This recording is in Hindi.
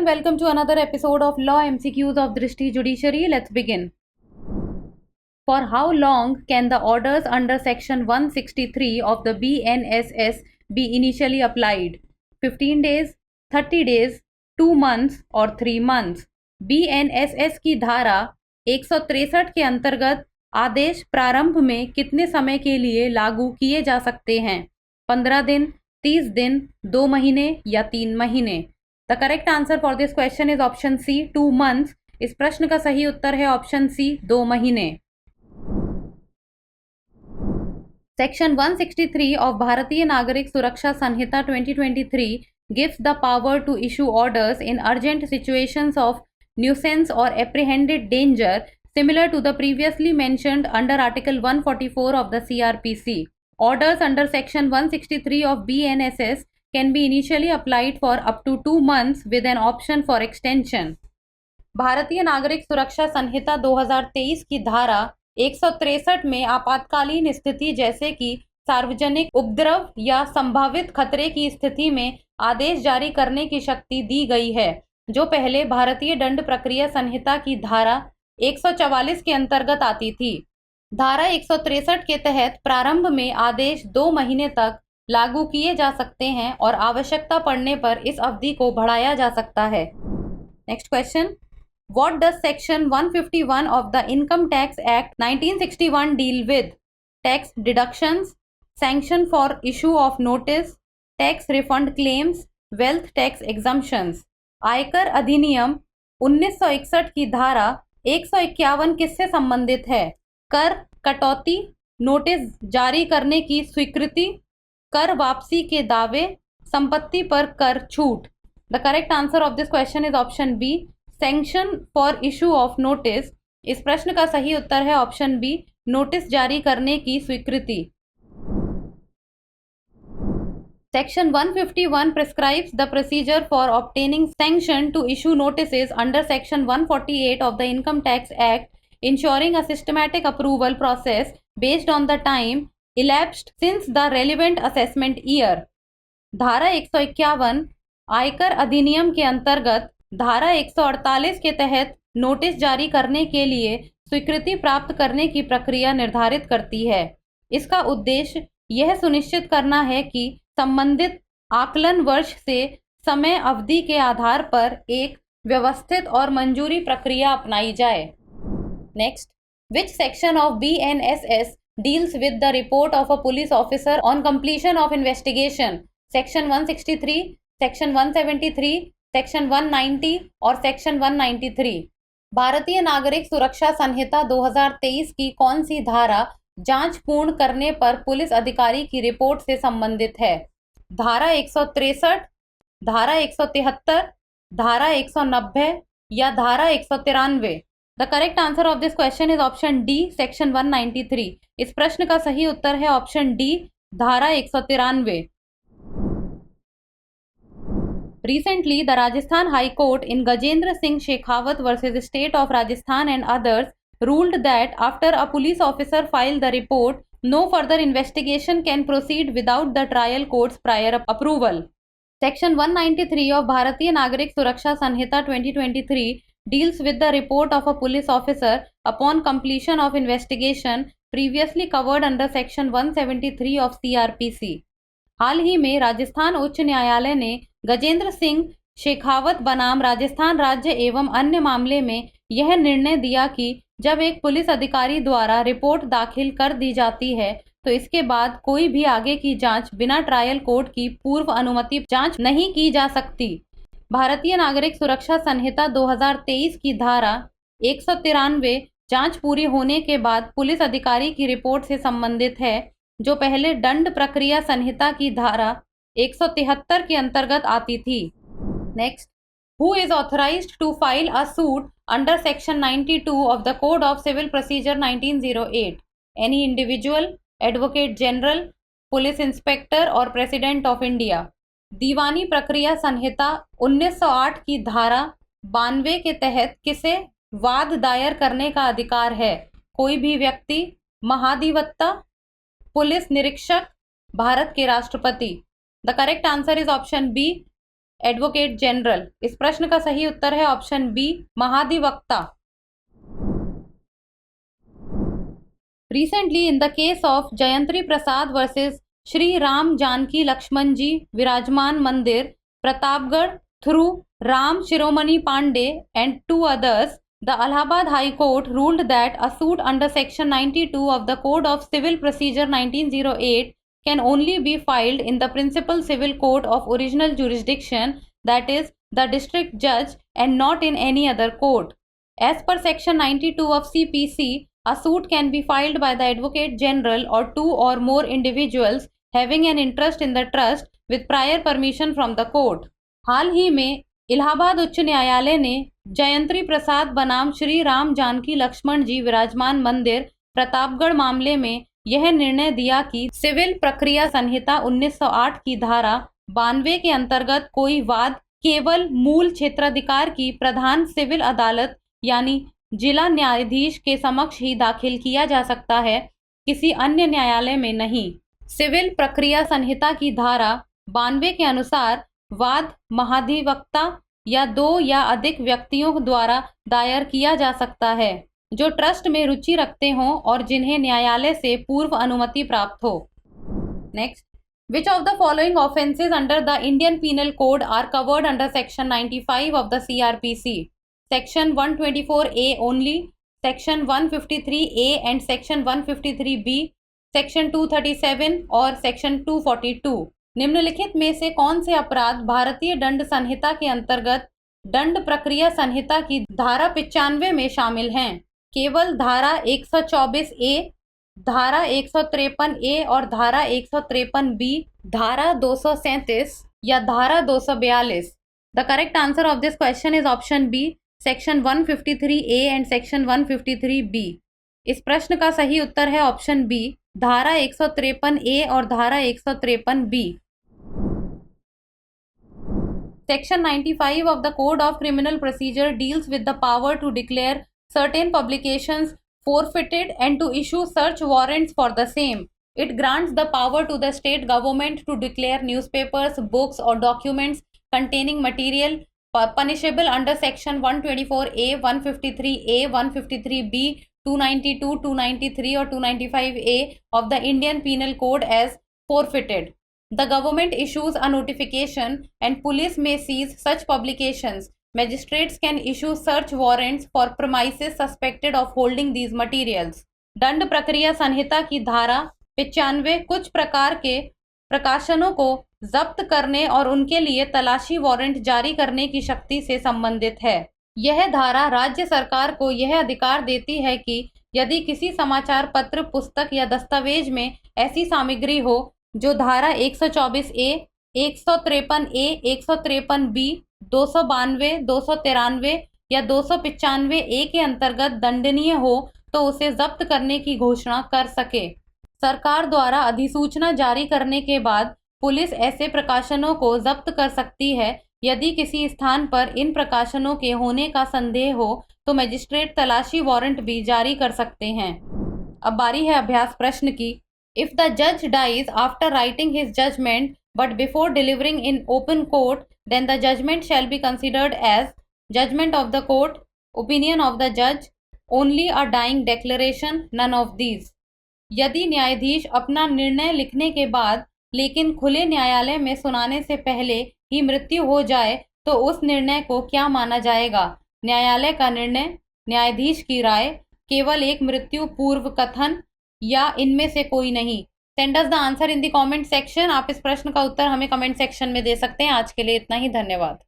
everyone, welcome to another episode of Law MCQs of Drishti Judiciary. Let's begin. For how long can the orders under Section 163 of the BNSS be initially applied? 15 days, 30 days, 2 months और 3 months. BNSS की धारा 163 के अंतर्गत आदेश प्रारंभ में कितने समय के लिए लागू किए जा सकते हैं? 15 दिन, 30 दिन, 2 महीने या 3 महीने? The correct answer for this question is option C, 2 months. इस प्रश्न का सही उत्तर है ऑप्शन सी, 2 महीने. सेक्शन 163 ऑफ भारतीय नागरिक सुरक्षा संहिता 2023 gives the power to issue orders in urgent situations of nuisance or apprehended danger similar to the previously mentioned under Article 144 of the CRPC. Orders under Section 163 of BNSS can be initially applied for up to 2 months with an option for extension. भारतीय नागरिक सुरक्षा संहिता 2023 की धारा 163 में आपातकालीन स्थिति जैसे कि सार्वजनिक उपद्रव या संभावित खतरे की स्थिति में आदेश जारी करने की शक्ति दी गई है, जो पहले भारतीय दंड प्रक्रिया संहिता की धारा 144 के अंतर्गत आती थी. धारा 163 के तहत प्रारंभ में आदेश 2 महीने तक लागू किए जा सकते हैं और आवश्यकता पड़ने पर इस अवधि को बढ़ाया जा सकता है. Next question. What does Section 151 of the Income Tax Act 1961 deal with? Tax deductions, sanction for issue of notice, tax refund claims, wealth tax exemptions. आयकर अधिनियम 1961 की धारा 151 किससे संबंधित है? कर कटौती, नोटिस जारी करने की स्वीकृति, कर वापसी के दावे, संपत्ति पर कर छूट. The correct answer of this question is option B, sanction for issue of notice. इस प्रश्न का सही उत्तर है ऑप्शन बी, नोटिस जारी करने की स्वीकृति. Section 151 prescribes the procedure for obtaining sanction to issue notices under Section 148 of the Income Tax Act, ensuring a systematic approval process based on the time elapsed since the relevant assessment year. धारा 151 आयकर अधिनियम के अंतर्गत धारा 148 के तहत नोटिस जारी करने के लिए स्वीकृति प्राप्त करने की प्रक्रिया निर्धारित करती है. इसका उद्देश्य यह सुनिश्चित करना है कि संबंधित आकलन वर्ष से समय अवधि के आधार पर एक व्यवस्थित और मंजूरी प्रक्रिया अपनाई जाए. Next. Which section of BNSS deals with the report of a police officer on completion of investigation? Section 163, Section 173, section 190 और सेक्शन 193. भारतीय नागरिक सुरक्षा संहिता 2023 की कौन सी धारा जांच पूर्ण करने पर पुलिस अधिकारी की रिपोर्ट से संबंधित है? धारा 163, धारा 173, धारा 190 या धारा 193? The correct answer of this question is option D, section 193. इस प्रश्न का सही उत्तर है ऑप्शन डी, धारा 193. Recently, the Rajasthan High Court in Gajendra Singh Shekhawat versus State of Rajasthan and others ruled that after a police officer filed the report, no further investigation can proceed without the trial court's prior approval. Section 193 of Bharatiya Nagarik Suraksha Sanhita 2023 deals with the report of a police officer upon completion of investigation previously covered under Section 173 of CRPC. हाल ही में राजस्थान उच्च न्यायालय ने गजेंद्र सिंह शेखावत बनाम राजस्थान राज्य एवं अन्य मामले में यह निर्णय दिया कि जब एक पुलिस अधिकारी द्वारा रिपोर्ट दाखिल कर दी जाती है तो इसके बाद कोई भी आगे की जांच बिना ट्रायल कोर्ट की पूर्व अनुमति जांच नहीं की जा सकती. भारतीय नागरिक सुरक्षा संहिता 2023 की धारा 193 जांच पूरी होने के बाद पुलिस अधिकारी की रिपोर्ट से संबंधित है, जो पहले दंड प्रक्रिया संहिता की धारा 173 के अंतर्गत आती थी. Next. Who is authorized to file a suit under section 92 of the code of civil procedure 1908? Any individual, advocate general, police inspector और प्रेसिडेंट ऑफ इंडिया. दीवानी प्रक्रिया संहिता 1908 की धारा 92 के तहत किसे वाद दायर करने का अधिकार है? कोई भी व्यक्ति, महाधिवक्ता, पुलिस निरीक्षक, भारत के राष्ट्रपति. The correct answer is option B, advocate general. इस प्रश्न का सही उत्तर है ऑप्शन बी, महाधिवक्ता। Recently, in the case of Jayantri Prasad versus Shri Ram Janki Lakshman Ji Virajman Mandir, Pratapgarh, through Ram Shiromani Pandey and two others, the Allahabad High Court ruled that a suit under Section 92 of the Code of Civil Procedure 1908 can only be filed in the principal civil court of original jurisdiction, that is, the district judge, and not in any other court. As per Section 92 of CPC, a suit can be filed by the Advocate General or two or more individuals having an interest in the trust with prior permission from the court. हाल ही में इलाहाबाद उच्च न्यायालय ने जयंत्री प्रसाद बनाम श्री राम जानकी लक्ष्मण जी विराजमान मंदिर प्रतापगढ़ मामले में यह निर्णय दिया कि सिविल प्रक्रिया संहिता 1908 की धारा 92 के अंतर्गत कोई वाद केवल मूल क्षेत्राधिकार की प्रधान सिविल अदालत यानी जिला न्यायाधीश के समक्ष ही दाखिल किया जा सकता है, किसी अन्य न्यायालय में नहीं। सिविल प्रक्रिया संहिता की धारा 92 के अनुसार वाद महाधिवक्ता या दो या अधिक व्यक्तियों द्वारा दायर किया जा सकता है जो ट्रस्ट में रुचि रखते हों और जिन्हें न्यायालय से पूर्व अनुमति प्राप्त हो। Next, which of the following offences under the Indian penal code are covered under section 95 of the CRPC? Section 124A only, Section 153A and Section 153B, Section 237 और Section 242। निम्नलिखित में से कौन से अपराध भारतीय दंड संहिता के अंतर्गत दंड प्रक्रिया संहिता की धारा 95 में शामिल हैं? केवल धारा 124A, धारा 153A और धारा 153B, धारा 237 या धारा 242? The correct answer of this question is option B, section 153A and section 153B। इस प्रश्न का सही उत्तर है ऑप्शन बी, धारा 153A और धारा 153B। Section 95 of the code of criminal procedure deals with the power to declare certain publications forfeited and to issue search warrants for the same. It grants the power to the state government to declare newspapers, books or documents containing material punishable under section 124A, 153A, 153B, 292, 293 or 295A of the Indian Penal Code as forfeited. The government issues a notification and police may seize such publications. Magistrates can issue search warrants for premises suspected of holding these materials. दंड प्रक्रिया संहिता की धारा 95 कुछ प्रकार के प्रकाशनों को जब्त करने और उनके लिए तलाशी वारंट जारी करने की शक्ति से संबंधित है। यह धारा राज्य सरकार को यह अधिकार देती है कि यदि किसी समाचार पत्र, पुस्तक या दस्तावेज में ऐसी सामग्री हो जो धारा 124A, 153A, 153B, 292, 293 या 295A के अंतर्गत दंडनीय हो तो उसे जब्त करने की घोषणा कर सके। सरकार द्वारा अधिसूचना जारी करने के बाद पुलिस ऐसे प्रकाशनों को जब्त कर सकती है। यदि किसी स्थान पर इन प्रकाशनों के होने का संदेह हो तो मजिस्ट्रेट तलाशी वारंट भी जारी कर सकते हैं। अब बारी है अभ्यास प्रश्न की। इफ द जज dies after writing his judgment but before delivering in open court then the judgment shall be considered as judgment of the court, opinion of the judge, only a dying declaration, none of these। यदि न्यायाधीश अपना निर्णय लिखने के बाद लेकिन खुले न्यायालय में सुनाने से पहले ही मृत्यु हो जाए तो उस निर्णय को क्या माना जाएगा? न्यायालय का निर्णय, न्यायाधीश की राय, केवल एक मृत्यु पूर्व कथन या इनमें से कोई नहीं। Send us the answer in the comment section. आप इस प्रश्न का उत्तर हमें कमेंट सेक्शन में दे सकते हैं। आज के लिए इतना ही, धन्यवाद।